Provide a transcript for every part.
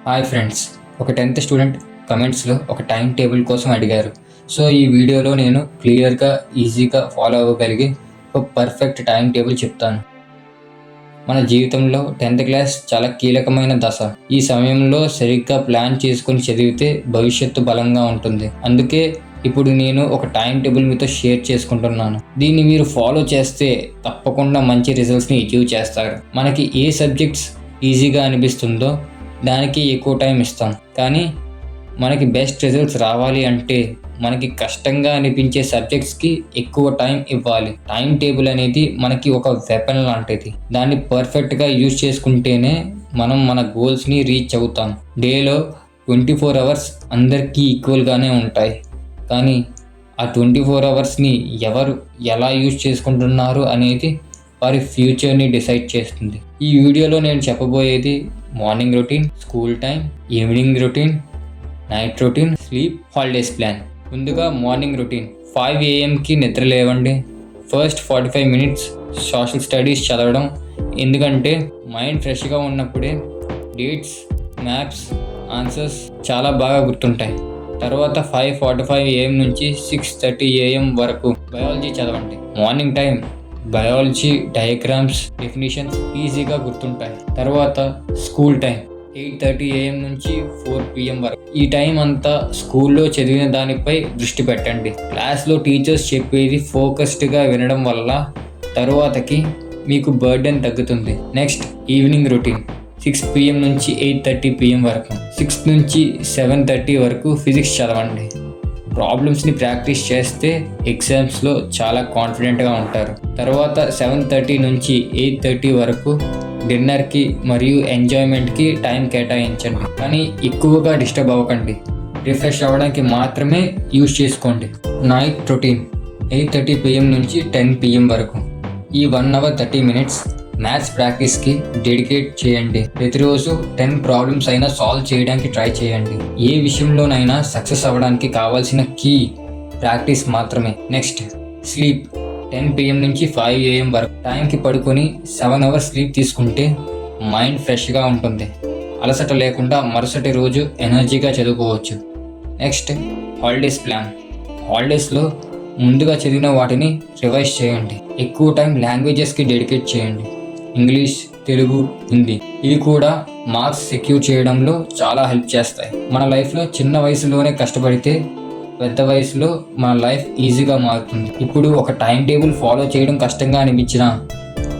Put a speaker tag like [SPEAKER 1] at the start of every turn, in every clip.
[SPEAKER 1] Hi friends, ఒక 10th student కమెంట్స్లో ఒక టైం టేబుల్ కోసం అడిగారు. సో ఈ వీడియోలో నేను క్లియర్గా ఈజీగా ఫాలో అవ్వగలిగే ఒక పర్ఫెక్ట్ టైం టేబుల్ చెప్తాను. మన జీవితంలో 10th క్లాస్ చాలా కీలకమైన దశ. ఈ సమయంలో సరిగ్గా ప్లాన్ చేసుకొని చదివితే భవిష్యత్తు బలంగా ఉంటుంది. అందుకే ఇప్పుడు నేను ఒక టైం టేబుల్ మీతో షేర్ చేసుకుంటున్నాను. దీన్ని మీరు ఫాలో చేస్తే తప్పకుండా మంచి రిజల్ట్స్ని అచీవ్ చేస్తారు. మనకి ఏ సబ్జెక్ట్స్ ఈజీగా అనిపిస్తుందో దానికి ఎక్కువ టైం ఇస్తాం, కానీ మనకి బెస్ట్ రిజల్ట్స్ రావాలి అంటే మనకి కష్టంగా అనిపించే సబ్జెక్ట్స్కి ఎక్కువ టైం ఇవ్వాలి. టైం టేబుల్ అనేది మనకి ఒక వెపన్ లాంటిది. దాన్ని పర్ఫెక్ట్గా యూజ్ చేసుకుంటేనే మనం మన గోల్స్ని రీచ్ అవుతాం. డేలో 24 అవర్స్ అందరికీ ఈక్వల్గానే ఉంటాయి, కానీ ఆ 24 అవర్స్ని ఎవరు ఎలా యూజ్ చేసుకుంటున్నారు అనేది వారి ఫ్యూచర్ని డిసైడ్ చేస్తుంది. ఈ వీడియోలో నేను చెప్పబోయేది morning routine, school time, evening routine, night routine, sleep, holidays plan. ముందుగా మార్నింగ్ రొటీన్. 5 AM నిద్ర లేవండి. ఫస్ట్ 45 మినిట్స్ సోషల్ స్టడీస్ చదవడం, ఎందుకంటే మైండ్ ఫ్రెష్గా ఉన్నప్పుడే డేట్స్, మ్యాప్స్, ఆన్సర్స్ చాలా బాగా గుర్తుంటాయి. తర్వాత 5:45 AM నుంచి 6:30 AM వరకు బయాలజీ చదవండి. Morning time biology diagrams, definitions ఈజీగా గుర్తుంటాయి. తర్వాత స్కూల్ టైం 8:30 AM నుంచి 4 PM వరకు. ఈ టైం అంతా స్కూల్లో చదివిన దానిపై దృష్టి పెట్టండి. క్లాస్లో టీచర్స్ చెప్పేది ఫోకస్డ్గా వినడం వల్ల తరువాతకి మీకు బర్డెన్ తగ్గుతుంది. Next evening routine. 6 PM నుంచి 8:30 PM వరకు. 6 నుంచి 7:30 వరకు ఫిజిక్స్ చదవండి. ప్రాబ్లమ్స్ని ప్రాక్టీస్ చేస్తే ఎగ్జామ్స్లో చాలా కాన్ఫిడెంట్గా ఉంటారు. తర్వాత 7:30 నుంచి 8:30 వరకు డిన్నర్కి మరియు ఎంజాయ్మెంట్కి టైం కేటాయించండి, కానీ ఎక్కువగా డిస్టర్బ్ అవ్వకండి. రిఫ్రెష్ అవ్వడానికి మాత్రమే యూజ్ చేసుకోండి. నైట్ రొటీన్ 8:30 PM నుంచి 10 PM వరకు. ఈ 1 hour 30 minutes మ్యాథ్స్ ప్రాక్టీస్కి డెడికేట్ చేయండి. ప్రతిరోజు 10 ప్రాబ్లమ్స్ అయినా సాల్వ్ చేయడానికి ట్రై చేయండి. ఏ విషయంలోనైనా సక్సెస్ అవ్వడానికి కావాల్సిన కీ ప్రాక్టీస్ మాత్రమే. Next sleep. 10 PM నుంచి 5 AM వరకు. టైంకి పడుకొని 7 hours స్లీప్ తీసుకుంటే మైండ్ ఫ్రెష్గా ఉంటుంది. అలసట లేకుండా మరుసటి రోజు ఎనర్జీగా చదువుకోవచ్చు. Next holidays plan. హాలిడేస్లో ముందుగా చదివిన వాటిని రివైజ్ చేయండి. ఎక్కువ టైం లాంగ్వేజెస్కి డెడికేట్ చేయండి. ఇంగ్లీష్, తెలుగు, హిందీ. ఇవి కూడా మార్క్స్ సెక్యూర్ చేయడంలో చాలా హెల్ప్ చేస్తాయి. మన లైఫ్లో చిన్న వయసులోనే కష్టపడితే పెద్ద వయసులో మన లైఫ్ ఈజీగా మారుతుంది. ఇప్పుడు ఒక టైం టేబుల్ ఫాలో చేయడం కష్టంగా అనిపించినా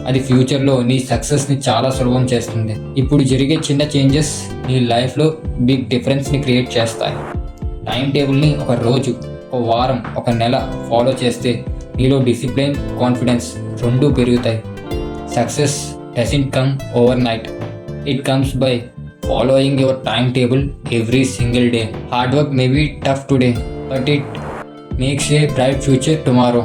[SPEAKER 1] అది ఫ్యూచర్లో నీ సక్సెస్ని చాలా సులభం చేస్తుంది. ఇప్పుడు జరిగే చిన్న చేంజెస్ నీ లైఫ్లో బిగ్ డిఫరెన్స్ని క్రియేట్ చేస్తాయి. టైం టేబుల్ని ఒక రోజు, ఒక వారం, ఒక నెల ఫాలో చేస్తే నీలో డిసిప్లిన్, కాన్ఫిడెన్స్ రెండూ పెరుగుతాయి. Success doesn't come overnight. It comes by following your timetable every single day. Hard work may be tough today, but it makes a bright future tomorrow.